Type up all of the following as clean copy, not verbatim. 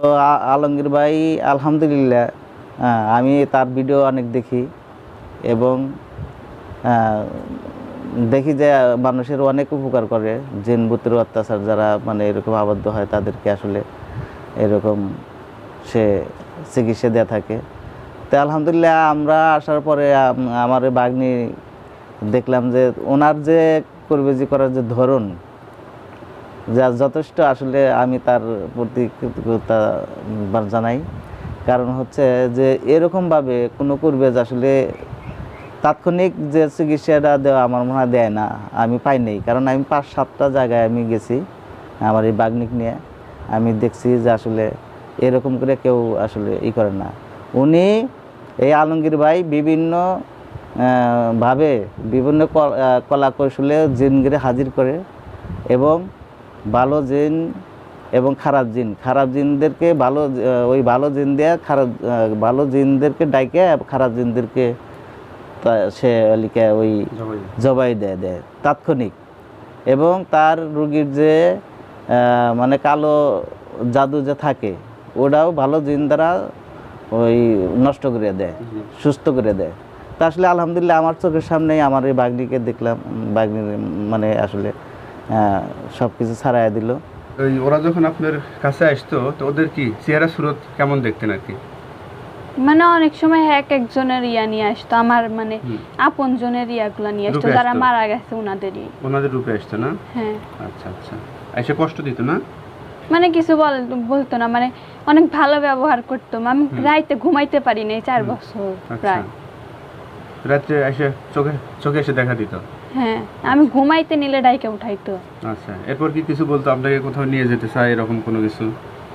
তো আলমগীর ভাই আলহামদুলিল্লাহ, আমি তার ভিডিও অনেক দেখি এবং দেখি যে মানুষের অনেক উপকার করে। জিন ভূতের অত্যাচার যারা মানে এরকম আবদ্ধ হয় তাদেরকে আসলে এরকম সে চিকিৎসা দেওয়া থাকে। তো আলহামদুলিল্লাহ আমরা আসার পরে আমার এই বাগ্নি দেখলাম যে ওনার যে কর্মজি করার যে ধরন যা যথেষ্ট, আসলে আমি তার প্রতি কৃতজ্ঞতা জানাই। কারণ হচ্ছে যে এরকমভাবে কোনো কর্মীজ আসলে তাৎক্ষণিক যে চিকিৎসাটা দেওয়া আমার মনে হয় দেয় না, আমি পাই নাই। কারণ আমি 5-7টা জায়গায় আমি গেছি আমার এই বাগ্নিক নিয়ে, আমি দেখছি যে আসলে এরকম করে কেউ আসলে করে না। উনি এই আলমগীর ভাই বিভিন্ন ভাবে বিভিন্ন কলা কৌশলে জিনগিরে হাজির করে এবং ভালো জিন এবং খারাপ জিনদেরকে ওই ভালো জিন দেয়া ভালো জিনদেরকে ডাইকে খারাপ জিনদেরকে সে লিখে ওই জবাই দেয় তাৎক্ষণিক। এবং তার রুগীর যে মানে কালো জাদু যে থাকে ওটাও ভালো জিন দ্বারা ওই নষ্ট করে দেয়, সুস্থ করে দেয়। তা আসলে আলহামদুলিল্লাহ আমার চোখের সামনেই আমার এই বাগ্নিকে দেখলাম, বাগ্নির মানে আসলে সব কিছু ছাড়াই দিল। ওরা যখন আপনার কাছে আসতো তো ওদের কি চেহারা সুরত কেমন দেখতেন আর কি? মানে অনেক সময় এক একজনের ইয়া নিয়ে আসতো, আমার মানে আপন জনের ইয়াগুলো নিয়ে আসতো যারা মারা গেছে ওনাদের রূপে আসতো না? হ্যাঁ। আচ্ছা আচ্ছা। এসে কষ্ট দিত না? মানে কিছু বলতো না, মানে অনেক ভালো ব্যবহার করতো। আমি রাইতে ঘুমাইতে পারি নাই 4 বছর প্রায়। রাতে এসে চোখে এসে দেখা দিত? হ্যাঁ, আমি ঘুমাইতে নিলে ডাইকে উঠাইতো। আচ্ছা, এরপর কি কিছু বলতো আপনাকে কোথাও নিয়ে যেতে চাই এরকম কোনো কিছু?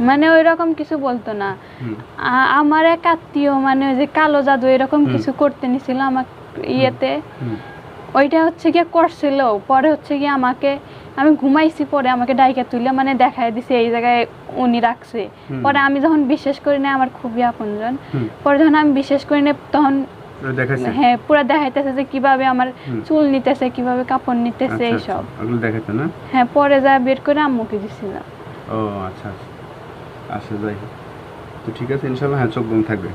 মানে ওই রকম কিছু বলতো না। আমার এক আত্মীয় মানে ওই যে কালো জাদু এরকম কিছু করতে নিছিল আমার ইয়েতে, ওইটা হচ্ছে গিয়ে করছিল। পরে হচ্ছে গিয়ে আমি ঘুমাইছি, পরে আমাকে ডাইকে তুলে মানে দেখায় দিছে এই জায়গায় উনি রাখছে। পরে আমি যখন বিশ্বাস করি না, আমার খুবই আপনজন, পরে যখন আমি বিশ্বাস করি না তখন হ্যাঁ পুরো দেখাইতেছে যে কিভাবে আমার চুল নিতেছে, কিভাবে কাপড় নিতেছে, এইসব দেখাইতো না? হ্যাঁ, পরে যা বের করে আম্মুকে দিছিল। ও আচ্ছা আচ্ছা, যাই তো ঠিক আছে ইনশাআল্লাহ। হ্যাঁ, চোখ বন্ধ থাকবে।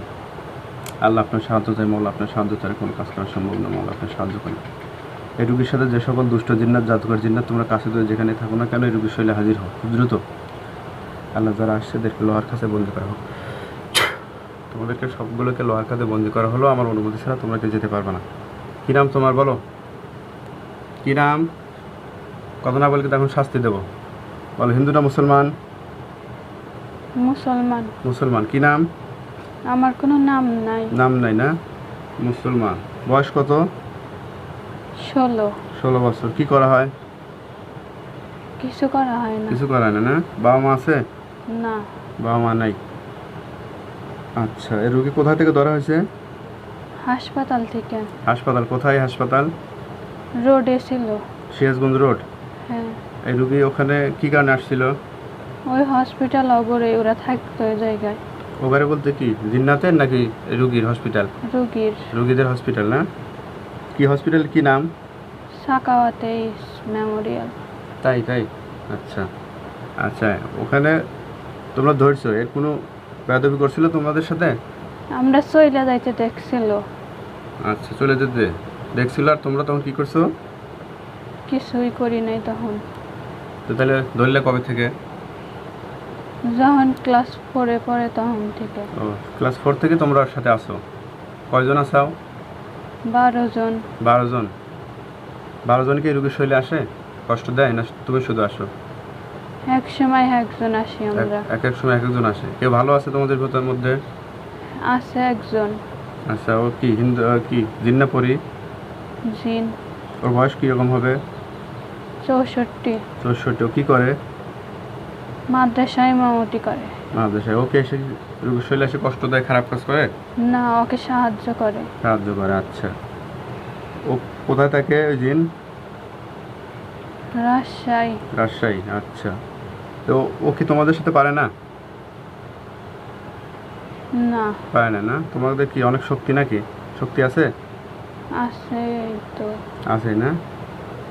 আল্লাহ আপনার সাহায্য চাই, মৌলা আপনার সাহায্য ছাড়া কোনো কাজ করা সম্ভব না। মৌলা আপনার সাহায্য করেন। এই রুগীর সাথে যে সকল দুষ্ট জিন্নাত, জাদুকর জিন্নাত তোমরা কাছে দূরে যেখানে থাকো না কেন, এই রুগীর শৈলে হাজির হও খুব দ্রুত। আল্লাহ যারা আসছে এদেরকে লোহার কাছে বন্দি করা হোক। তোমাদেরকে সবগুলোকে লোহার কাছে বন্দি করা হলো, আমার অনুমতি ছাড়া তোমরা কেউ যেতে পারবে না। কী নাম তোমার বলো? কী নাম? কথা না বলে তখন শাস্তি দেবো। বলো, হিন্দু না মুসলমান? মুসলমান। কি নাম? আমার কোনো নাম নাই। নাম নাই না? মুসলমান। বয়স কত? 16 বছর। কি করা হয়? কিছু করা হয় না। কিছু করা হয় না? বাবা মা আছে? না, বাবা মা নাই। আচ্ছা, এই রোগী কোথা থেকে ধরা হয়েছে? হাসপাতাল থেকে। হাসপাতাল কোথায়? হাসপাতাল রোডে ছিল, সিরাজগঞ্জ রোড। হ্যাঁ। এই রোগী ওখানে কি কারণে আসছিল? ওই হসপিটাল অগরে ওরা থাকতো ওই জায়গায়। ওখানে বলতে কি জিন্নাতের নাকি রোগীর হসপিটাল? রোগীদের হসপিটাল না? কি হসপিটাল, কি নাম? সাকাওয়াতে মেমোরিয়াল। তাই আচ্ছা আচ্ছা। ওখানে তোমরা ধরছো, এর কোনো বেয়াদবি করছিল তোমাদের সাথে? আমরা চলে যাইতে দেখছিল। আচ্ছা, চলে যেতে দেখছিল। আর তোমরা তখন কি করছো? কিছুই করি নাই তখন। তো তাহলে ধরলে কবে থেকে? যখন ক্লাস 4-এ পড়ে তখন থেকে। ও, ক্লাস 4 থেকে তোমরা ওর সাথে আসো? কয়জন আসাও? 12 জন। 12 জনকে এই রোগীর শৈলে আসে? কষ্ট দেয় না তুমি শুধু আসো? এক সময় একজন আসি আমরা। এক সময় একজন আসে। কেউ ভালো আছে তোমাদের ভিতর মধ্যে? আছে একজন। আচ্ছা, ও কি হিন্দু কি জিন্না পরি? জিন। ওর বয়স কীরকম হবে? 64। ও কী করে? মাদ্রাসায় ইমামতি করে। মাদ্রাসায়। ওকে এসে রোগীর শৈলে এসে কষ্ট দেয়, খারাপ কাজ করে? না, ওকে সাহায্য করে। আচ্ছা। ও কোথায় থাকে ওই জিন? রাজশাহী। আচ্ছা, তো ও কি তোমাদের সাথে পারে না? না, পারে না? তোমাদের কি অনেক শক্তি নাকি? শক্তি আছে? আছে না?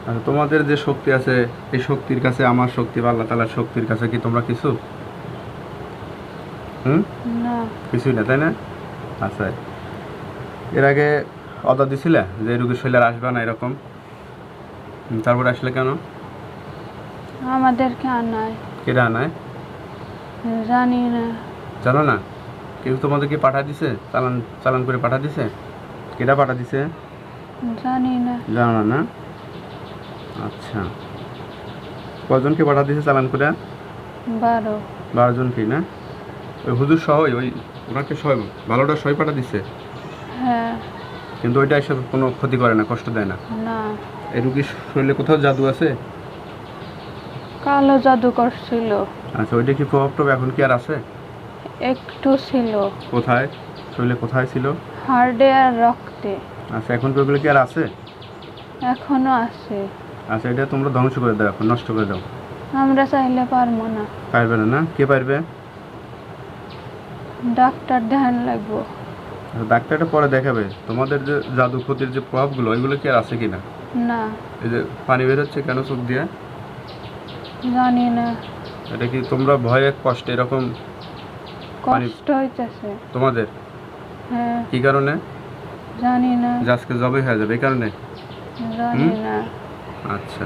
আচ্ছা, তোমাদের যে শক্তি আছে এই শক্তির কাছে আমার শক্তি বা আল্লাহ তাআলার শক্তির কাছে কি তোমরা কিছু? না কিছুই না, তাই না? আচ্ছা, এর আগে অর্ডার দিছিলে যে এই রুগীর শরীরে আর আসবে না এরকম? তারপরে আসলে কেন? আমাদেরকে আনায় কেডা আনায় জানি না। জানো না? কেউ তোমাদেরকে পাঠা দিছে? চালান চালান করে পাঠা দিছে? কেডা পাঠা দিছে? জানি না। জানো না? না, আচ্ছা। কজনকে পাঠা দিছে চালান করে? 12। 12 জন কি না? ওই হুজুর সহ ওই ওনাকে সহ ভালোটা সবাই পাঠা দিছে, হ্যাঁ। কিন্তু ওইটা এসব কোনো ক্ষতি করে না, কষ্ট দেয় না। না, এই রুগীর শরীরে কোথাও জাদু আছে? কালো জাদু করছিল। আচ্ছা, ওইটা কি প্রভাব টভাব এখন কি আর আছে? একটু ছিল কোথায়? শরীরে কোথায় ছিল? হাড়ে আর রক্তে। আচ্ছা, এখন কি ওগুলো কি আর আছে? এখনো আছে। আচ্ছা, এটা তোমরা ধ্বংস করে দাও, এখন নষ্ট করে দাও। আমরা চাইলে পারবো না। পারবে না? না, কে পারবে? ডাক্তার দেখান লাগবো। আচ্ছা, ডাক্তারটা পরে দেখাবে। তোমাদের যে জাদু ক্ষতির যে প্রভাবগুলো ওইগুলো কি আর আছে কি না? না, এই যে পানি বের হচ্ছে কেন চোখ দিয়ে? জানি না। এটা কি তোমরা ভয়ে কষ্টে এরকম কষ্ট হইতেছে। তোমাদের? হ্যাঁ, কি কারণে? জানি না। যে আজকে জবে হয়ে যাবে এই কারণে? জানি না। আচ্ছা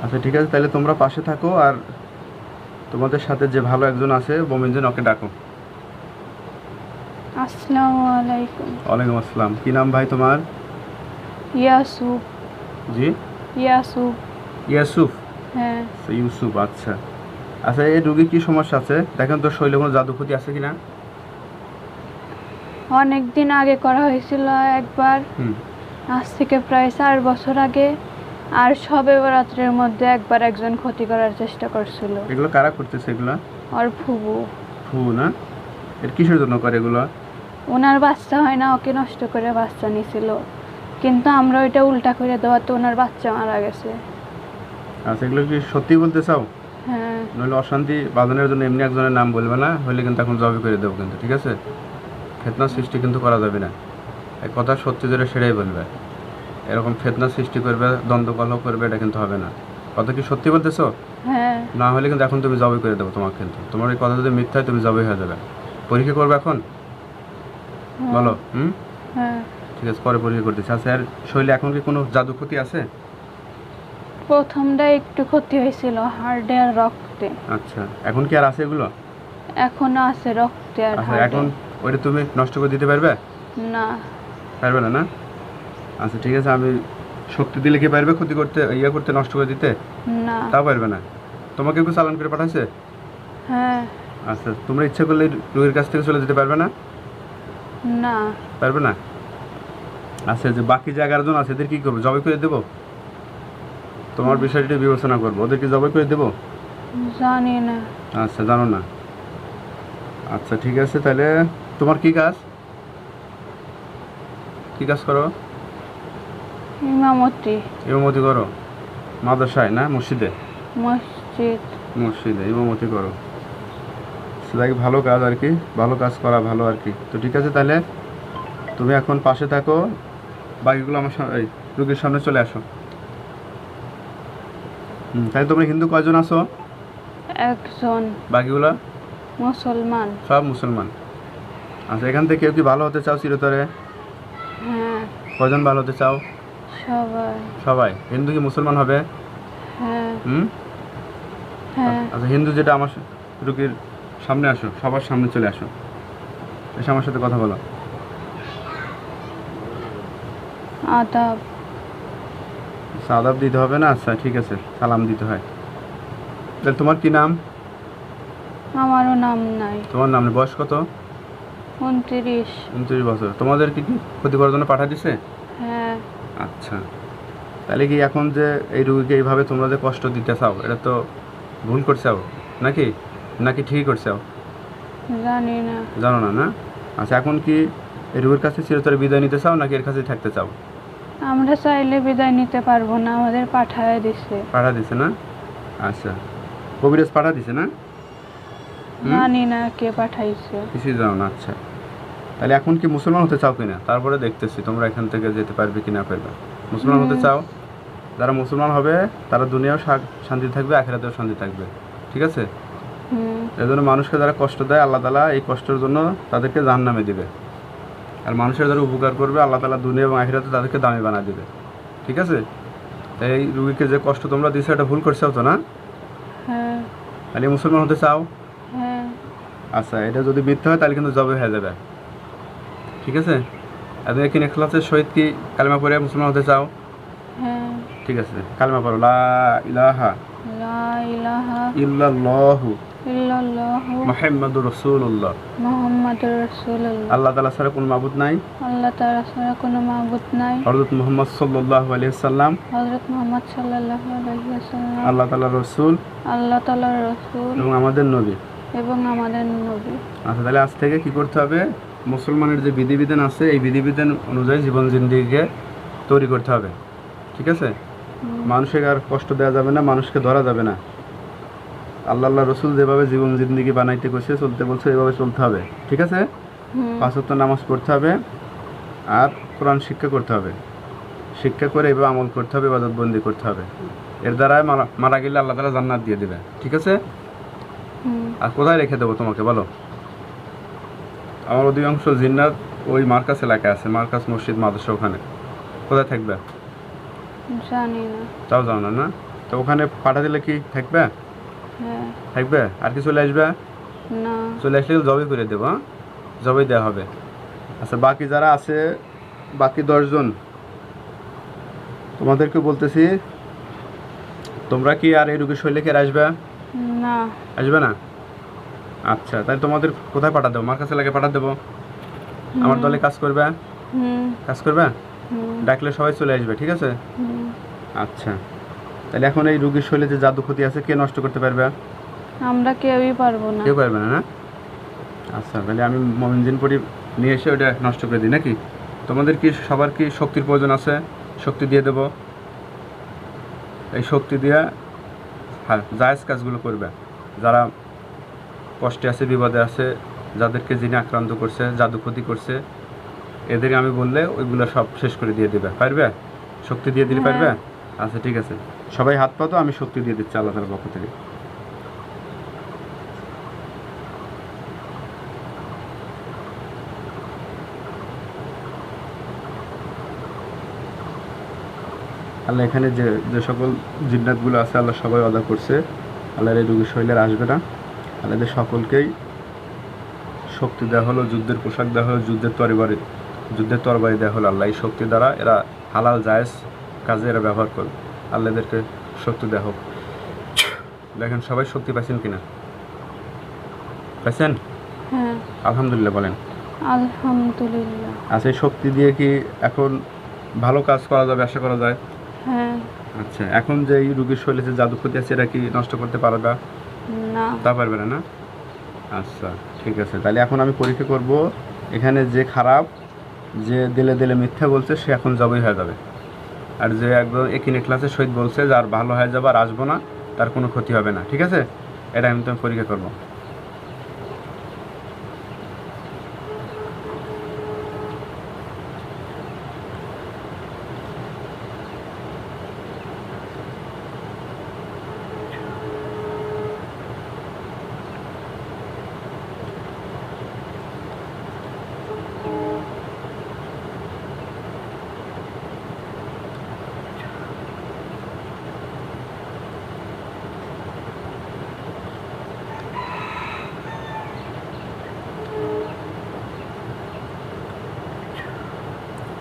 আচ্ছা, ঠিক আছে, তাহলে তোমরা পাশে থাকো আর তোমাদের সাথে যে ভালো একজন আছে বমিনজন, ওকে ডাকো। আসসালামু আলাইকুম। ওয়ালাইকুম আসসালাম। কি নাম ভাই তোমার? ইয়াসুফ। জি, ইয়াসুফ। ইয়াসুফ। হ্যাঁ, ইউসুফ, আচ্ছা। আচ্ছা, এই রোগীর কি সমস্যা আছে? দেখেন তো শরীরে কোনো জাদু ক্ষতি আছে কিনা। অনেক দিন আগে করা হয়েছিল একবার, আজ থেকে প্রায় 4 বছর আগে। আর শবে বরাতের মধ্যে একবার একজন ক্ষতি করার চেষ্টা করছিল। এগুলো কারা করতেছে এগুলো? আর ফুবু। ফু না? এর কিসের জন্য করে এগুলো? ওনার বাচ্চা হয় না, ওকে নষ্ট করে বাচ্চা নিছিল, কিন্তু আমরা ওইটা উল্টা করে দেওয়াতে ওনার বাচ্চা মারা গেছে। আচ্ছা, এগুলো কি সত্যি বলতে চাও? হ্যাঁ। নইলে অশান্তি বাঁধনের জন্য এমনি একজনের নাম বলবে না, হলে কিন্তু এখন জবে করে দেবো কিন্তু, ঠিক আছে? ফেতনা সৃষ্টি কিন্তু করা যাবে না। এক কথা সত্যি জোরে সেটাই বলবে। এরকম ফেতনা সৃষ্টি করবে, দ্বন্দ্ব কলহ করবে, এটা কিন্তু হবে না। কথা কি সত্যি বলতেছো? হ্যাঁ। না হলে কিন্তু এখন তুমি জবে করে দেবো তোমাকে কিন্তু। তোমার এই কথা যদি মিথ্যা হয় তুমি জবে হয়ে যাবে। পরীক্ষা করবে এখন? বলো। হ্যাঁ। ঠিক আছে, পরে পরীক্ষা করতেছি। আচ্ছা, আর শরীরে এখন কি কোনো জাদু ক্ষতি আছে? প্রথমটা একটু ক্ষতি হয়েছিল হাড়ে আর রক্তে। আচ্ছা, এখন কি আর আছে এগুলো? এখনো আছে রক্তে আর আচ্ছা, হাড়ে। এখন ওইটা তুমি নষ্ট করে দিতে পারবে? না। পারবে না? না, আচ্ছা ঠিক আছে। আমি শক্তি দিলে কি পারবে ক্ষতি করতে, ইয়ে করতে, নষ্ট করে দিতে? না। তাও পারবে না? তোমাকে কেউ চালান করে পাঠাচ্ছে? হ্যাঁ। আচ্ছা, তোমরা ইচ্ছা করলে রোগীর কাছ থেকে চলে যেতে পারবে না? না। পারবে না? আচ্ছা, যে বাকি যে 11 জন আছে এদের কি করবো? জবাই করে দেবো? তোমার বিষয়টি বিবেচনা করবো। ওদেরকে জবাই করে দেবো? জানি না। আচ্ছা, জানো না? আচ্ছা, ঠিক আছে। তাহলে তোমার কি কাজ? কি কাজ করো? ইমামতি। ইমামতি করো মাদ্রাসায় না মসজিদে? মসজিদ। মসজিদে ইমামতি করো। সেটাই ভালো কাজ আর কি, ভালো কাজ করা ভালো আর কি। তো ঠিক আছে, তাহলে তুমি এখন পাশে থাকো, বাকিগুলো আমার এই রোগীর সামনে চলে আসো। তাহলে তোমরা হিন্দু কয়জন আছো? একজন। বাকিগুলো মুসলমান। সব মুসলমান। আচ্ছা, এখান থেকে কেউ কি ভালো হতে চাও চিরতরে? হ্যাঁ। কয়জন ভালো হতে চাও? সবাই। সবাই। হিন্দু কি মুসলমান হবে? হ্যাঁ। হুম। হ্যাঁ। আচ্ছা, হিন্দু যেটা আমার রোগীর সামনে আসো, সবার সামনে চলে আসো, এসে আমার সাথে কথা বলো। আদাব। আদাব দিতে হবে না? আচ্ছা ঠিক আছে, সালাম দিতে হয়। তাহলে তোমার কি নাম? আমারও নাম নাই। তোমার নাম নেই। বয়স কত? 29। 29 বছর। তোমাদের কি ক্ষতি করার জন্য পাঠা দিছে? হ্যাঁ। আচ্ছা, তাহলে কি এখন যে এই রোগীকে এইভাবে তোমরা যে কষ্ট দিতে চাও, এটা তো ভুল করছাও নাকি, নাকি ঠিকই করছাও? জানি না। জানো না? না, আচ্ছা, এখন কি এই রোগীর কাছে চিরতরে বিদায় নিতে চাও নাকি এর কাছেই থাকতে চাও? আমরা চাইলে বিদায় নিতে পারবো না, আমাদের পাঠায় দিছে। পাঠা দিছে না? আচ্ছা, কবিরাজ পাঠা দিছে না? জানি না কে পাঠাইছে। কিছুই জানো না? আচ্ছা, তাহলে এখন কি মুসলমান হতে চাও কিনা? তারপরে দেখতেছি তোমরা এখান থেকে যেতে পারবে কি না পারবে। মুসলমান হতে চাও? যারা মুসলমান হবে তারা দুনিয়াও শান্তি থাকবে, আখিরাতেও শান্তি থাকবে, ঠিক আছে? হুম এই জন্য মানুষকে যারা কষ্ট দেয় আল্লাহ তাআলা এই কষ্টের জন্য তাদেরকে জাহান্নামে দিবে, আর মানুষের যারা উপকার করবে আল্লাহ তাআলা দুনিয়া এবং আখিরাতে তাদেরকে দামি বানিয়ে দিবে। ঠিক আছে? তাই এই রুগীকে যে কষ্ট তোমরা দিছো এটা ভুল করছো তো না? হ্যাঁ তাহলে মুসলমান হতে চাও? হ্যাঁ আচ্ছা, এটা যদি মিথ্যা হয় তাহলে কিন্তু জবে হয়ে যাবে। ঠিক আছে? আর তুমি এখানে ইখলাসের সহিত কি কালেমা পড়ে মুসলমান হতে চাও? হ্যাঁ ঠিক আছে, কালেমা পড়ো, লা ইলাহা লা ইলাহা ইল্লাল্লাহু ইল্লাল্লাহু মুহাম্মাদুর রাসূলুল্লাহ। মুহাম্মাদুর রাসূলুল্লাহ। আল্লাহ তাআলা ছাড়া কোনো মাবুদ নাই, আল্লাহ তাআলা ছাড়া কোনো মাবুদ নাই। হযরত মুহাম্মদ সাল্লাল্লাহু আলাইহি সাল্লাম হযরত মুহাম্মদ সাল্লাল্লাহু আলাইহি ওয়াসাল্লাম আল্লাহ তাআলার রাসূল আল্লাহ তাআলার রাসূল এবং আমাদের নবী। এবং আমাদের নবী। আচ্ছা, তাহলে আজ থেকে কি করতে হবে? মুসলমানের যে বিধিবিধান আছে এই বিধিবিধান অনুযায়ী জীবন জিন্দেগিকে তৈরি করতে হবে। ঠিক আছে? মানুষকে আর কষ্ট দেওয়া যাবে না, মানুষকে ধরা যাবে না। আল্লাহ রসুল যেভাবে জীবন জিন্দেগি বানাইতে কইছে, চলতে বলছে, এভাবে চলতে হবে। ঠিক আছে? হুম 5 ওয়াক্ত নামাজ পড়তে হবে আর কোরআন শিক্ষা করতে হবে। শিক্ষা করে এভাবে আমল করতে হবে, ইবাদত বন্দি করতে হবে। এর দ্বারা মারা গেলে আল্লাহ তাআলা জান্নাত দিয়ে দেবে। ঠিক আছে? হুম আর কোথায় রেখে দেবো তোমাকে বলো? আমার অধিকাংশ জিন্নাত ওই মার্কাস এলাকায় আছে, মার্কাস মসজিদ মাদ্রাসা, ওখানে। কোথায় থাকবে? জানি না। তাও জানো না? তো ওখানে পাঠা দিলে কি থাকবে? হ্যাঁ থাকবে? আর কি চলে আসবে? না। চলে আসলে জবাই করে দেবো। হ্যাঁ, জবাই দেওয়া হবে। আচ্ছা, বাকি যারা আছে, বাকি 10 জন, তোমাদেরকে বলতেছি, তোমরা কি আর এই রোগীর শৈলে কি আর আসবে? না। আসবে না? আচ্ছা, তাহলে তোমাদের কোথায় পাঠা দেবো? মার্কাস এলাকায় পাঠা দেবো। আমার দলে কাজ করবে? হুম কাজ করবে? হুম ডাকলে সবাই চলে আসবে। ঠিক আছে? হুম। আচ্ছা, তাহলে এখন এই রোগীর শৈলে যে জাদু ক্ষতি আছে কে নষ্ট করতে পারবে? আমরা কেউই পারবো না। কেউ পারবে না, না? আচ্ছা, তাহলে আমি মমিনজিন পরি নিয়ে এসে ওটা নষ্ট করে দিই নাকি? তোমাদের কি সবার কি শক্তির প্রয়োজন আছে? শক্তি দিয়ে দেব। এই শক্তি দিয়ে হ্যাঁ জায়েজ কাজগুলো করবে। যারা কষ্টে আছে, বিপদে আছে, যাদেরকে যিনি আক্রান্ত করছে, জাদু ক্ষতি করছে, এদের আমি বললে ওইগুলো সব শেষ করে দিয়ে দেবে। পারবে? শক্তি দিয়ে দিলে পারবে? আচ্ছা, ঠিক আছে, সবাই হাত পাতো, আমি শক্তি দিয়ে দিচ্ছি আল্লাহ তাআলার পক্ষ থেকে। আল্লাহ এখানে যে যে সকল জিন্নাতগুলো আছে আল্লাহ সবাই অদা করছে। আল্লাহর এই রোগীর শরীরে আসবে না। আল্লাহ এদের সকলকেই শক্তি দেওয়া হলো, যুদ্ধের পোশাক দেওয়া হলো, যুদ্ধের তরবারি দেওয়া হলো। আল্লাহ এই শক্তি দ্বারা এরা হালাল জায়েজ কাজে এরা ব্যবহার করবে। আল্লাহ এদেরকে শক্তি দেওয়া হোক। দেখেন সবাই শক্তি পাইছেন কিনা? পাইছেন? হ্যাঁ আলহামদুলিল্লাহ বলেন। আলহামদুলিল্লাহ। আচ্ছা, এই শক্তি দিয়ে কি এখন ভালো কাজ করা যাবে, আশা করা যায়? হ্যাঁ। আচ্ছা, এখন যে এই রোগীর শরীরে যে জাদু ক্ষতি আছে এটা কি নষ্ট করতে পারবে? না। তা পারবে না, না? আচ্ছা, ঠিক আছে, তাহলে এখন আমি পরীক্ষা করব। এখানে যে খারাপ, যে দিলে দিলে মিথ্যা বলছে, সে এখন জবাই হয়ে যাবে। আর যে একদম একিনে ক্লাসের সহিত বলছে যে আর ভালো হয়ে যাবে, আর আসবো না, তার কোনো ক্ষতি হবে না। ঠিক আছে? এটা আমি তো পরীক্ষা করবো।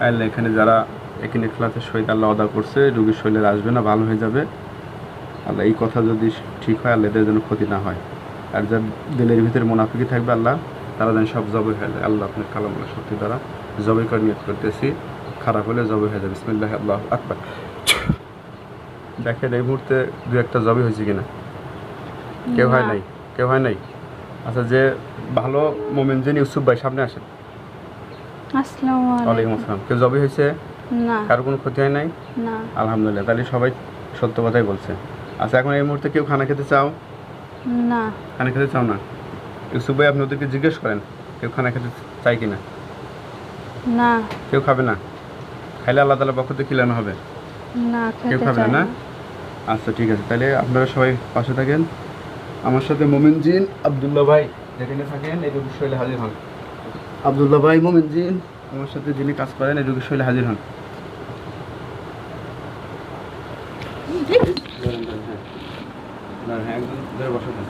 আল্লাহ এখানে যারা এখানে ক্লাসের সহিত আল্লাহ অদা করছে, রোগীর শরীরে আসবে না, ভালো হয়ে যাবে। আল্লাহ এই কথা যদি ঠিক হয়, আল্লাহ এদের জন্য ক্ষতি না হয়। আর যার দিলের ভিতরে মুনাফিকি থাকবে, আল্লাহ তারা যেন সব জবাই হয়ে যায়। আল্লাহ আপনার কালামুল্লাহ শক্তি দ্বারা জবাই করে নিয়ত করতেছি, খারাপ হলে জবাই হয়ে যাবে। বিসমিল্লাহ আল্লাহু আকবার। দেখেন এই মুহূর্তে দু একটা জবাই হয়েছে কিনা? কেউ হয় নাই? কেউ হয় নাই? আচ্ছা, যে ভালো মোমেন যিনি, ইউসুফ ভাই সামনে আসেন। আসসালামু ওয়ালাইকুম আলাইকুম। আসসালাম। কেউ জবাই হয়েছে? না। কারো কোনো ক্ষতি হয় নাই? না। আলহামদুলিল্লাহ, তাহলে সবাই সত্য কথাই বলছে। আচ্ছা, এখন এই মুহূর্তে কেউ খানা খেতে চাও? না। খানা খেতে চাও না? ইউসুফ ভাই আপনি ওদেরকে জিজ্ঞেস করেন কেউ খানা খেতে চাই কিনা। না। কেউ খাবে না? খাইলে আল্লাহ তাআলার পক্ষ থেকে খিলানো হবে। না, কেউ খেতে খাবে চাই না? না। আচ্ছা, ঠিক আছে, তাহলে আপনারা সবাই পাশে থাকেন। আমার সাথে মোমিন জিন আব্দুল্লাহ ভাই যেখানে থাকেন এই রোগীর শৈলে হাজির হন। আব্দুল্লাহ ভাই, মোমিন জিন আমার সাথে যিনি কাজ করেন এই রোগীর শৈলে হাজির হন। হ্যাঁ, একদম ধরে বসা দেন।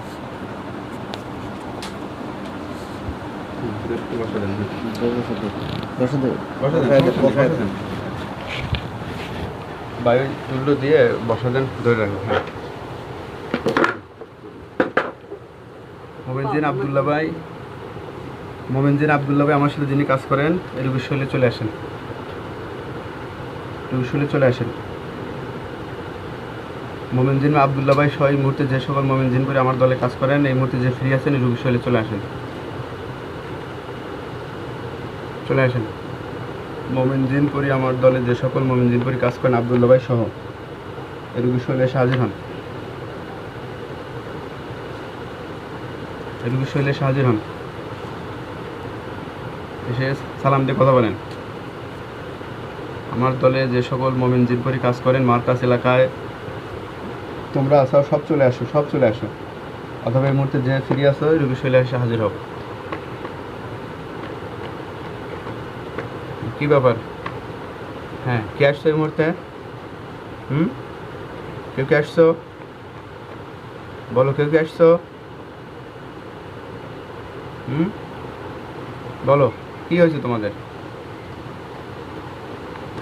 বসা দেন, বসে দেবে। বসা দেন, বসা দেন। বায়ু তুল্য দিয়ে বসা দেন, ধরে রাখবেন। হ্যাঁ, মোমিন জিন আব্দুল্লাহ ভাই, মোমিন জিন আব্দুল্লাহ ভাই আমার সাথে যিনি কাজ করেন এই রোগীর শৈলে চলে আসেন। রোগীর শৈলে চলে আসেন। মোমিন জিন আব্দুল্লাহ ভাই সহ এই মুহূর্তে যে সকল মোমিন জিন করে আমার দলে কাজ করেন এই মুহূর্তে যে ফ্রি আছেন এই রোগীর শৈলে চলে আসেন। চলে আসেন। মোমিন জিন করি আমার দলে যে সকল মোমিন জিন করি কাজ করেন আব্দুল্লাহ ভাই সহ এই রোগীর শৈলে এসে হাজির হন। এই রোগীর শৈলে এসে হাজির হন। এসে সালাম দিয়ে কথা বলেন। আমার দলে যে সকল মোমিন জিন করি কাজ করেন মার্কাস এলাকায় তোমরা আসো, সব চলে আসো, সব চলে আসো। অথবা এই মুহূর্তে যে ফ্রি আসো এই রোগীর শৈলে এসে হাজির হও। কি ব্যাপার? হ্যাঁ, কে আসছো এই মুহূর্তে? কেউ কে আসছো? বলো, কেউ কে আসছো? বলো, কি হয়েছে তোমাদের?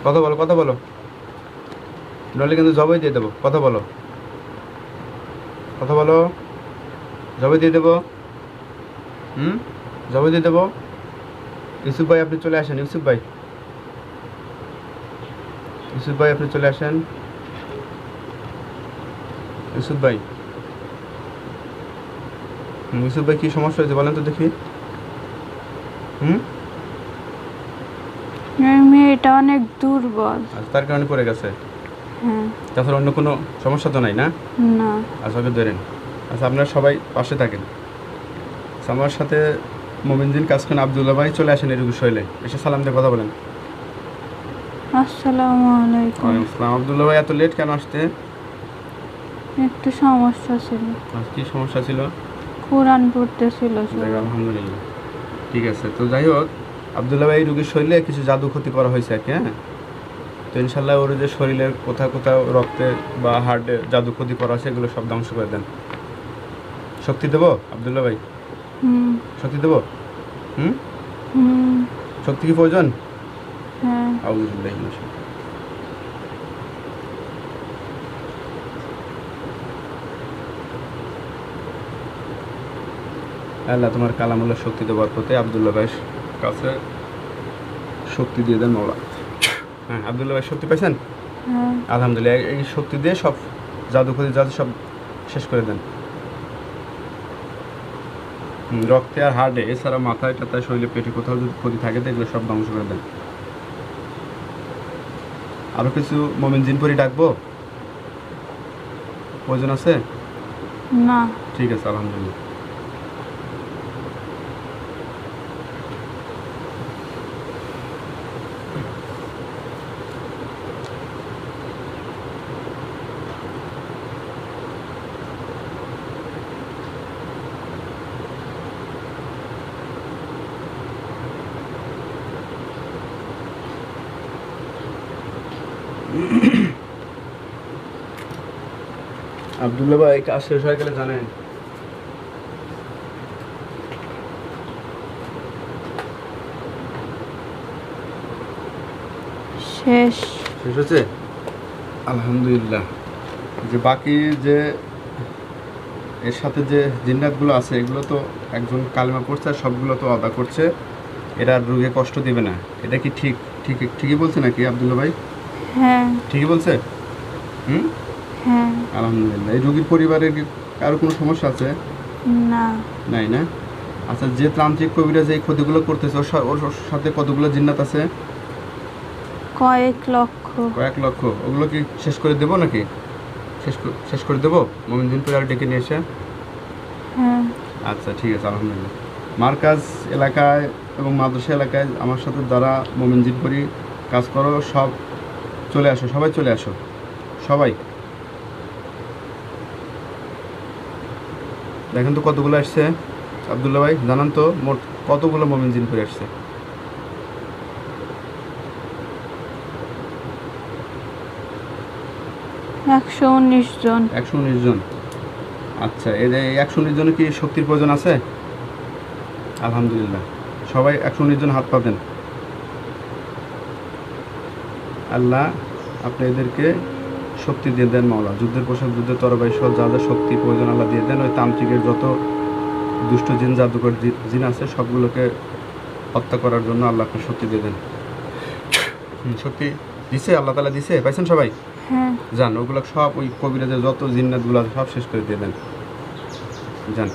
কথা বলো, কথা বলো, নইলে কিন্তু জবাই দিয়ে দেবো। কথা বলো, কথা বলো, জবাই দিয়ে দেবো। জবাই দিয়ে দেবো। ইউসুফ ভাই আপনি চলে আসেন। ইউসুফ ভাই, ইউসুফ ভাই আপনি চলে আসেন। ইউসুফ ভাই, ইউসুফ ভাই কি সমস্যা হয়েছে বলেন তো দেখি। মেয়েটা অনেক দুর্বল। আচ্ছা, তার কারণে পড়ে গেছে। হ্যাঁ। তাছাড়া অন্য কোনো সমস্যা তো নাই না? না। আচ্ছা, ওকে ধরেন। আচ্ছা, আপনারা সবাই পাশে থাকেন। আচ্ছা, আমার সাথে মোমিন জিন কাজ করেন আব্দুল্লাহ ভাই চলে আসেন এই রোগীর শৈলে এসে সালাম দিয়ে কথা বলেন। আসসালামু আলাইকুম। ওয়ালাইকুম আসসালাম। আব্দুল্লাহ ভাই এত লেট কেন আসতে? একটু সমস্যা ছিল। কি সমস্যা ছিল? কোরআন পড়তেছিল। যাক, আলহামদুলিল্লাহ, ঠিক আছে। তো যাই হোক, আব্দুল্লাহ ভাই রোগীর শরীরে কিছু জাদু ক্ষতি করা হয়েছে আর কি। হ্যাঁ, তো ইনশাল্লাহ ওর যে শরীরের কোথাও কোথাও রক্তে বা হার্টে জাদু ক্ষতি করা আছে এগুলো সব ধ্বংস করে দেন। শক্তি দেবো আব্দুল্লাহ ভাই? শক্তি দেবো? শক্তি কি প্রয়োজন? হ্যাঁ। আউযুবিল্লাহি মিনাশ শাইতানির আল্লাহ তোমার কালামুল্লাহ শক্তিতে বরকতে আব্দুল্লাহ ভাইয়ের কাছে শক্তি দিয়ে দেন মওলা। হ্যাঁ, আব্দুল্লাহ ভাই শক্তি পাইছেন? হ্যাঁ। আলহামদুলিল্লাহ, এই শক্তি দিয়ে সব জাদু ক্ষতি জাদু সব শেষ করে দেন। রক্তে আর হার্টে এছাড়া মাথায় টাথায় শরীরে পেটে কোথাও যদি ক্ষতি থাকে তো এগুলো সব ধ্বংস করে দেন। আরও কিছু মোমিন জিন পরি ডাকবো? প্রয়োজন আছে? না। ঠিক আছে, আলহামদুলিল্লাহ। আব্দুল্লাহ ভাই কাজ শেষ হয়ে গেলে জানেন শেষ। শেষ হচ্ছে? আলহামদুলিল্লাহ। যে বাকি যে এর সাথে যে জিন্নাতগুলো আছে এগুলো তো একজন কালেমা পড়ছে আর সবগুলো তো আদা করছে, এরা রোগে কষ্ট দিবে না। এটা কি ঠিক? ঠিকই বলছে নাকি আব্দুল্লাহ ভাই? হ্যাঁ। ঠিকই বলছে? হ্যাঁ। আলহামদুলিল্লাহ। এই রোগীর পরিবারের কি কারো কোনো সমস্যা আছে? না। নাই না? আচ্ছা, যে তান্ত্রিক কবিরাজ এই ক্ষতিগুলো করতেছে ওর সাথে কতগুলো জিন্নাত আছে? কয়েক লক্ষ। কয়েক লক্ষ। ওগুলো কি শেষ করে দেবো নাকি? শেষ করে দেবো মোমিন জিন পরিবার ডেকে নিয়ে এসে? হ্যাঁ। আচ্ছা, ঠিক আছে, আলহামদুলিল্লাহ। মার্কাজ এলাকায় এবং মাদ্রাসা এলাকায় আমার সাথে যারা মোমিন জিন পরি কাজ করো সব চলে আসো, সবাই চলে আসো, সবাই। দেখেন তো কতগুলো আসছে আব্দুল্লাহ ভাই, জানান তো মোট কতগুলো মোমিন জিন করে আসছে? একশো ১৯ জন। 119 জন। আচ্ছা, এই 119 জনের কি শক্তির প্রয়োজন আছে? আলহামদুলিল্লাহ, সবাই 119 জন হাত পাবেন। আল্লাহ আপনি এদেরকে শক্তি দিয়ে দেন মাওলা, যুদ্ধের পোশাক, যুদ্ধের তরবারি সহ যা যা শক্তি প্রয়োজন আল্লাহ দিয়ে দেন। ওই তান্ত্রিকের যত দুষ্ট জিন, জাদুকর জিন আছে সবগুলোকে হত্যা করার জন্য আল্লাহ আপনি শক্তি দিয়ে দেন। শক্তি দিছে আল্লাহ তাআলা, দিছে, পাইছেন সবাই? হ্যাঁ। যান ওগুলো সব ওই কবিরাজের যত জিন্নাতগুলো আছে সব শেষ করে দিয়ে দেন, যান।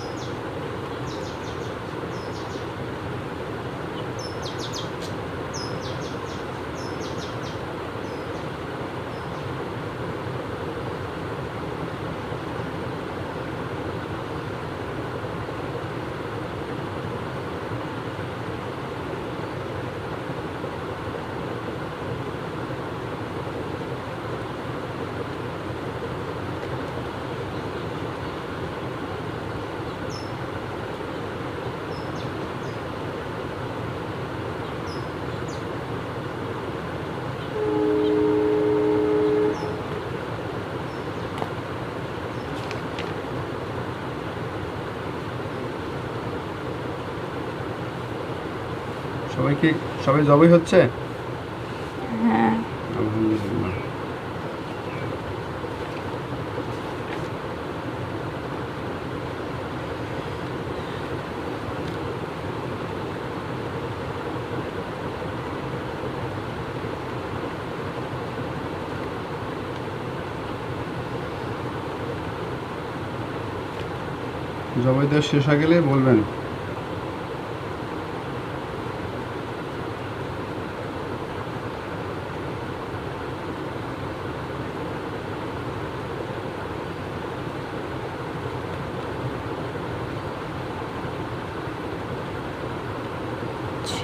সবাই জবই হচ্ছে? হ্যাঁ। আলহামদুলিল্লাহ। জবাই দেওয়া শেষ হয়ে গেলে বলবেন।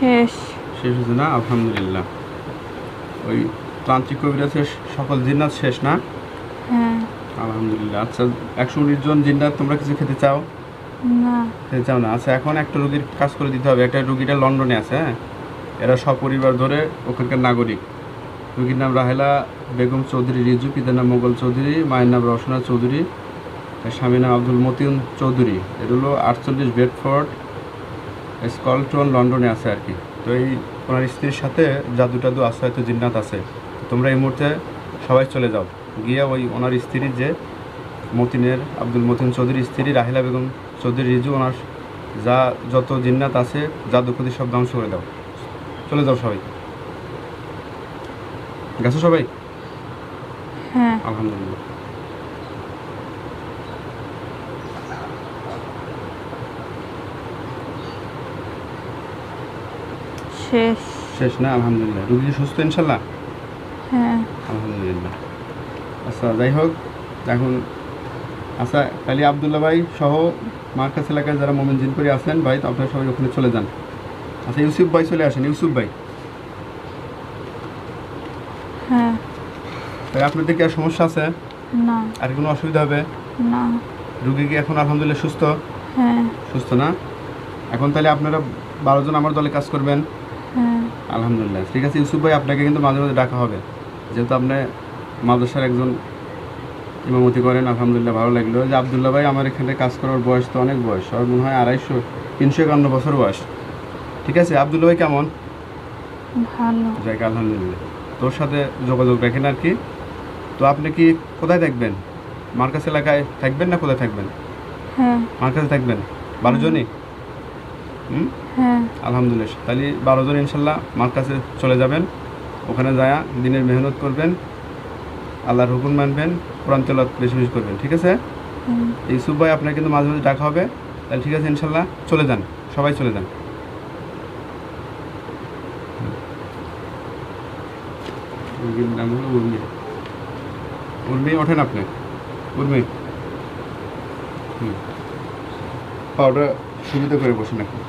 শেষ। শেষ হয়েছে না? আলহামদুলিল্লাহ। ওই তান্ত্রিক কবিরাজের সকল জিন্নাত শেষ না? হ্যাঁ। আলহামদুলিল্লাহ। আচ্ছা, 119 জন জিন্নাত তোমরা কিছু খেতে চাও? না। খেতে চাও না? আচ্ছা, এখন একটা রুগীর কাজ করে দিতে হবে। একটা রুগীটা লন্ডনে আছে, হ্যাঁ, এরা সপরিবার ধরে ওখানকার নাগরিক। রুগীর নাম রাহেলা বেগম চৌধুরী রিজু, পিতার নাম মোগল চৌধুরী, মায়ের নাম রওশনা চৌধুরী, তার স্বামীর নাম আব্দুল মতিন চৌধুরী। এটা হলো 48 বেডফোর্ড স্কলটন, লন্ডনে আছে আর কি। তো এই ওনার স্ত্রীর সাথে জাদু টাদু আছে, হয়তো জিন্নাত আছে। তোমরা এই মুহূর্তে সবাই চলে যাও, গিয়ে ওই ওনার স্ত্রীর যে মতিনের, আব্দুল মতিন চৌধুরীর স্ত্রী রাহেলা বেগম চৌধুরী রিজু, ওনার যা যত জিন্নাত আছে জাদু ক্ষতি সব ধ্বংস করে দাও। চলে যাও সবাই। গেছো সবাই? হ্যাঁ। আলহামদুলিল্লাহ। শেষ। শেষ না? আলহামদুলিল্লাহ। রুগী সুস্থ ইনশাল্লাহ? হ্যাঁ। আলহামদুলিল্লাহ। আচ্ছা, যাই হোক, এখন আচ্ছা তাহলে আবদুল্লাহ ভাই সহ মার্কাস এলাকায় যারা মোমিন জিন করে আসেন ভাই, আপনারা সবাই ওখানে চলে যান। আচ্ছা, ইউসুফ ভাই চলে আসেন। ইউসুফ ভাই, হ্যাঁ। তাই আপনাদের কি আর সমস্যা আছে? না। আর কোনো অসুবিধা হবে? না। রুগী কি এখন আলহামদুলিল্লাহ সুস্থ? হ্যাঁ। সুস্থ না? এখন তাহলে আপনারা 12 জন আমার দলে কাজ করবেন। হ্যাঁ। আলহামদুলিল্লাহ, ঠিক আছে। ইউসুফ ভাই, আপনাকে কিন্তু মাঝে মাঝে ডাকা হবে, যেহেতু আপনি মাদ্রাসার একজন ইমামতি করেন। আলহামদুলিল্লাহ, ভালো লাগলো যে আবদুল্লাহ ভাই আমার এখানে কাজ করার বয়স তো অনেক বয়স, আর মনে হয় 351 বছর বয়স। ঠিক আছে, আবদুল্লাহ ভাই কেমন? ভালো। যাক, আলহামদুলিল্লাহ। তোর সাথে যোগাযোগ রাখেন আর কি। তো আপনি কি কোথায় থাকবেন? মার্কাস এলাকায় থাকবেন না কোথায় থাকবেন? হ্যাঁ। মার্কাসে থাকবেন? 12 জনই? হ্যাঁ। আলহামদুলিল্লাহ, তাহলে 12 জন ইনশাল্লাহ মার্কাসে চলে যাবেন। ওখানে যায় দিনের মেহনত করবেন, আল্লাহর হুকুম মানবেন, কোরআন তেলাওয়াত বেশি বেশি করবেন। ঠিক আছে? ইউসুফ ভাই, আপনার কিন্তু মাঝে মাঝে ডাকা হবে। তাহলে ঠিক আছে ইনশাল্লাহ, চলে যান, সবাই চলে যান। নাম হলো উর্মি। উর্মি, ওঠেন আপনি। উর্মি, পাউডার সুবিধা করে বসেন এখন।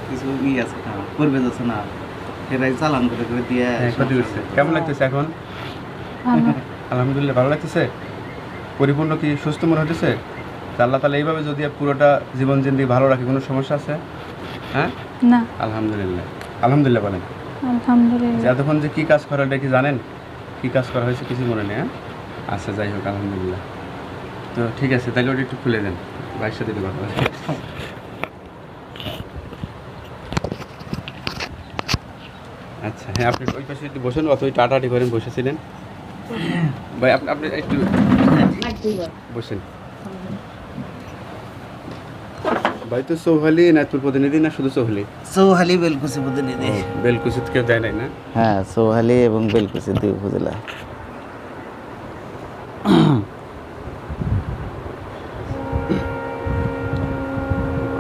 কিছু ই আছে না, করবে যাচ্ছে না, এটাই চালান করে দিয়ে। কেমন লাগতেছে এখন? ভালো। আলহামদুলিল্লাহ, ভালো লাগতেছে। পরিপূর্ণ কি সুস্থ মনে হতেছে? তা আল্লাহ তাআলা এইভাবে যদি পুরোটা জীবন জিন্দেগি ভালো রাখে, কোনো সমস্যা আছে? হ্যাঁ, না। আলহামদুলিল্লাহ। আলহামদুলিল্লাহ বলেন। আলহামদুলিল্লাহ। এতক্ষণ যে কী কাজ করা এটা কি জানেন? কী কাজ করা হয়েছে কিছু মনে নেই? হ্যাঁ, আচ্ছা, যাই হোক, আলহামদুলিল্লাহ। তো ঠিক আছে, তাহলে ওটা একটু খুলে দেন, ভাইয়ের সাথে একটু কথা বলি। আচ্ছা, হ্যাঁ, আপনি ওই পাশে একটু বসেন, অত ওই টাটাটি করেন, বসেছিলেন ভাই, আপনি একটু বসেন। ভাই তো চৌহালি নাইতুর প্রতিনিধি না শুধু চৌহালি? চৌহালি বেলকুচি প্রতিনিধি। বেলকুচি কেউ দেয় নাই না? হ্যাঁ, চৌহালি এবং বেলকুচি দুই উপজেলা।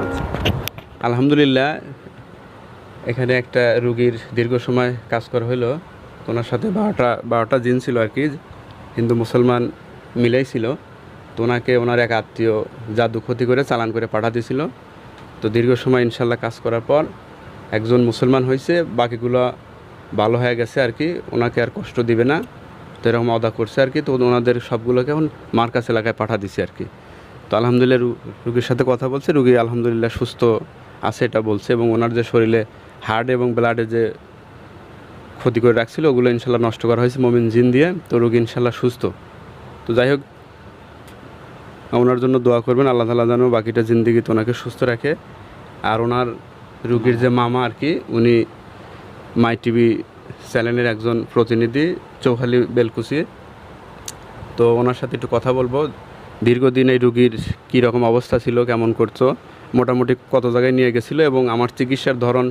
আচ্ছা, আলহামদুলিল্লাহ। এখানে একটা রুগীর দীর্ঘ সময় কাজ করা হলো। ওনার সাথে 12টা জিন ছিল আর কি, হিন্দু মুসলমান মিলেই ছিল। তো ওনাকে ওনার এক আত্মীয় জাদু ক্ষতি করে চালান করে পাঠা দিয়েছিল। তো দীর্ঘ সময় ইনশাল্লাহ কাজ করার পর একজন মুসলমান হয়েছে, বাকিগুলো ভালো হয়ে গেছে আর কি, ওনাকে আর কষ্ট দিবে না, তো এরকম অদা করছে আর কি। তো ওনাদের সবগুলোকে এখন মার্কাস এলাকায় পাঠা দিছে আর কি। তো আলহামদুলিল্লাহ রুগীর সাথে কথা বলছে, রুগী আলহামদুলিল্লাহ সুস্থ আছে এটা বলছে, এবং ওনার যে শরীরে হার্ট এবং ব্লাডে যে ক্ষতি করে রাখছিল ওগুলো ইনশাল্লাহ নষ্ট করা হয়েছে মমিন জিন দিয়ে। তো রোগী ইনশাল্লাহ সুস্থ। তো যাই হোক, ওনার জন্য দোয়া করবেন, আল্লাহ তাআলা যেন বাকিটা জিন্দিগিতে ওনাকে সুস্থ রাখে। আর ওনার রুগীর যে মামা আর কি, উনি মাই টিভি চ্যানেলের একজন প্রতিনিধি, চৌহালি বেলকুচি। তো ওনার সাথে একটু কথা বলবো, দীর্ঘদিন এই রুগীর কী রকম অবস্থা ছিল, কেমন করছো, মোটামুটি কত জায়গায় নিয়ে গেছিলো, এবং আমার চিকিৎসার ধরন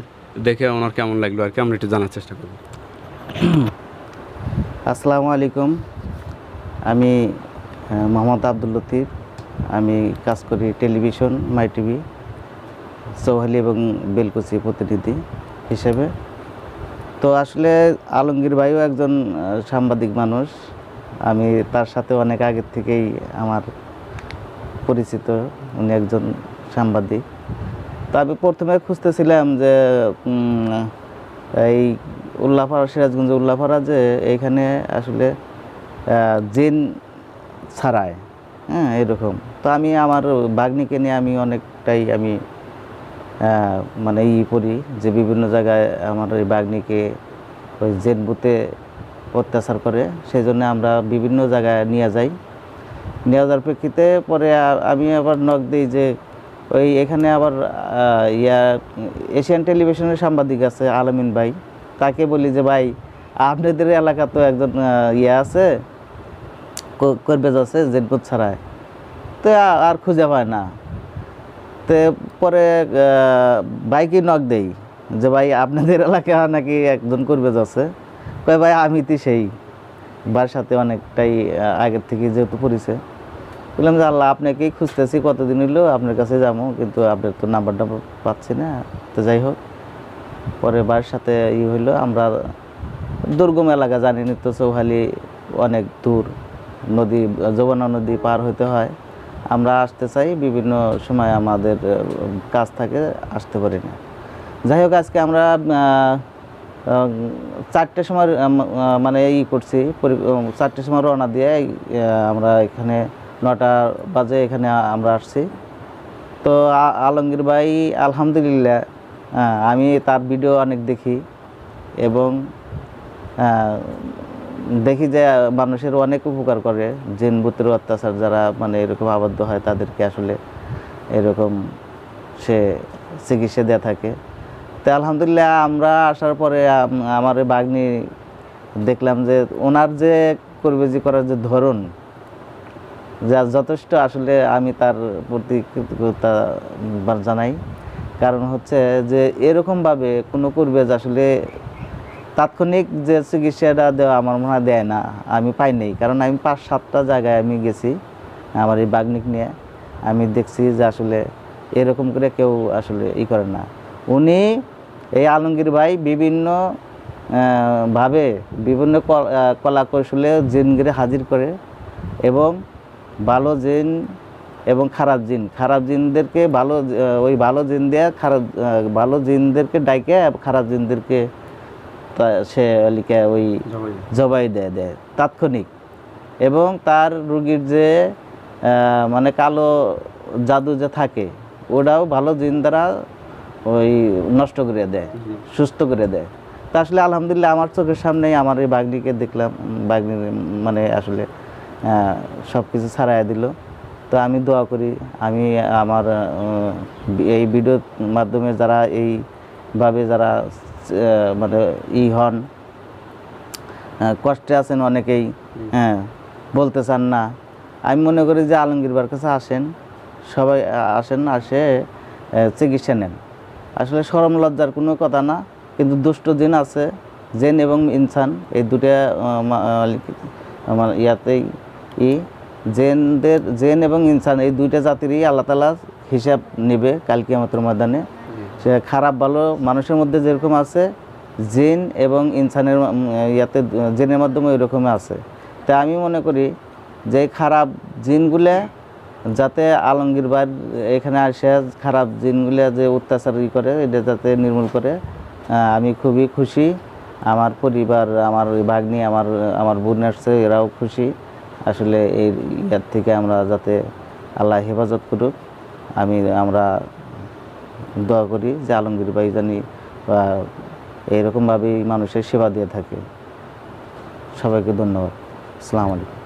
দেখে ওনার কেমন লাগলো আর কি, আমরা একটু জানার চেষ্টা করব। আসসালামু আলাইকুম, আমি মোহাম্মদ আব্দুল লতিফ। আমি কাজ করি টেলিভিশন মাই টিভি চৌহালি এবং বেলকুচি প্রতিনিধি হিসেবে। তো আসলে আলমগীর ভাইও একজন সাংবাদিক মানুষ, আমি তার সাথে অনেক আগের থেকেই আমার পরিচিত, উনি একজন সাংবাদিক। তো আমি প্রথমে খুঁজতেছিলাম যে এই উল্লাপাড়া, সিরাজগঞ্জ উল্লাপাড়া, যে এইখানে আসলে জিন ছাড়ায়, হ্যাঁ, এরকম। তো আমি আমার বাগ্নিকে নিয়ে আমি অনেকটাই আমি মানে করি যে বিভিন্ন জায়গায় আমার ওই বাগ্নিকে ওই জেন ভূতে অত্যাচার করে, সেই জন্য আমরা বিভিন্ন জায়গায় নিয়ে যাই। নিয়ে যাওয়ার প্রেক্ষিতে পরে আমি আবার নক দিই যে ওই এখানে আবার এশিয়ান টেলিভিশনের সাংবাদিক আছে আলামিন ভাই, তাকে বলি যে ভাই আপনাদের এলাকা তো একজন আছে, করবেজ আছে জেনপুর ছাড়ায়, তো আর খুঁজে পায় না। তো পরে ভাইকে নক দেই যে ভাই আপনাদের এলাকা নাকি একজন করবেজ আছে। কয় ভাই আমি তো সেই বার সাথে অনেকটাই আগের থেকে যেহেতু পরিচয়, বললাম যে আল্লাহ আপনাকেই খুঁজতেছি, কতদিন হইলো আপনার কাছে যাবো, কিন্তু আপনার তো নাম্বারটা পাচ্ছি না। তো যাই হোক, পরে বার সাথে হইলো, আমরা দুর্গম এলাকা, জানিনি তো চৌহালি অনেক দূর, নদী যমুনা নদী পার হইতে হয়। আমরা আসতে চাই, বিভিন্ন সময় আমাদের কাজ থাকে, আসতে পারি না। যাই হোক, আজকে আমরা 4টের সময় মানে করছি, 4টের সময় রওনা দিয়ে আমরা এখানে 9টা বাজে এখানে আমরা আসছি। তো আলমগীর ভাই আলহামদুলিল্লাহ, আমি তার ভিডিও অনেক দেখি এবং দেখি যে মানুষের অনেক উপকার করে, জিন ভূতের অত্যাচার যারা মানে এরকম আবদ্ধ হয় তাদেরকে আসলে এরকম সে চিকিৎসা দেওয়া থাকে। তো আলহামদুলিল্লাহ আমরা আসার পরে আমার বাগ্নি দেখলাম যে ওনার যে করবেজি করার যে ধরন, যা যথেষ্ট আসলে আমি তার প্রতি কৃতজ্ঞতা জানাই। কারণ হচ্ছে যে এরকমভাবে কোনো করবেজ আসলে তাৎক্ষণিক যে চিকিৎসাটা দেওয়া আমার মনে হয় দেয় না, আমি পাই নাই। কারণ আমি 5-7টা জায়গায় আমি গেছি আমার এই বাগ্নিক নিয়ে, আমি দেখছি যে আসলে এরকম করে কেউ আসলে করে না। উনি এই আলমগীর ভাই বিভিন্ন ভাবে বিভিন্ন কলা কৌশলে জিনগিরে হাজির করে, এবং ভালো জিন এবং খারাপ জিনদেরকে ভালো জিন দেয়া, ভালো জিনদেরকে ডাইকে খারাপ জিনদেরকে সে লিখে ওই জবাই দেয় তাৎক্ষণিক। এবং তার রুগীর যে মানে কালো জাদু যে থাকে ওটাও ভালো জিন দ্বারা ওই নষ্ট করে দেয়, সুস্থ করে দেয়। তা আসলে আলহামদুলিল্লাহ আমার চোখের সামনেই আমার এই বাগনিকে দেখলাম, বাগনির মানে আসলে সব কিছু ছাড়াই দিল। তো আমি দোয়া করি, আমি আমার এই ভিডিওর মাধ্যমে যারা এইভাবে যারা মানে হন, কষ্টে আছেন অনেকেই, হ্যাঁ বলতে চান না, আমি মনে করি যে আলমগীর বার কাছে আসেন, সবাই আসেন, আসে চিকিৎসা নেন। আসলে শরম লজ্জার কোনো কথা না, কিন্তু দুষ্ট জিন আছে, জেন এবং ইনসান এই দুটা আমার ইয়াতেই জেন এবং ইনসান এই দুইটা জাতিরই আল্লাহ তাআলা হিসাব নেবে কাল কিয়ামতের ময়দানে। সে খারাপ ভালো মানুষের মধ্যে যেরকম আছে, জিন এবং ইনসানের ইয়াতে জিনের মাধ্যমে ওইরকমই আছে। তাই আমি মনে করি যে খারাপ জিনগুলো যাতে আলমগীর ভাই এখানে আসে খারাপ জিনগুলো যে অত্যাচার করে এটা যাতে নির্মূল করে, আমি খুবই খুশি। আমার পরিবার, আমার ওই ভাগ্নি, আমার বোন আসছে, এরাও খুশি। আসলে এই ইয়ার থেকে আমরা যাতে আল্লাহ হেফাজত করুক, আমরা দোয়া করি যে আলমগীর ভাই জানি এইরকমভাবেই মানুষের সেবা দিয়ে থাকে। সবাইকে ধন্যবাদ। আসসালামু আলাইকুম।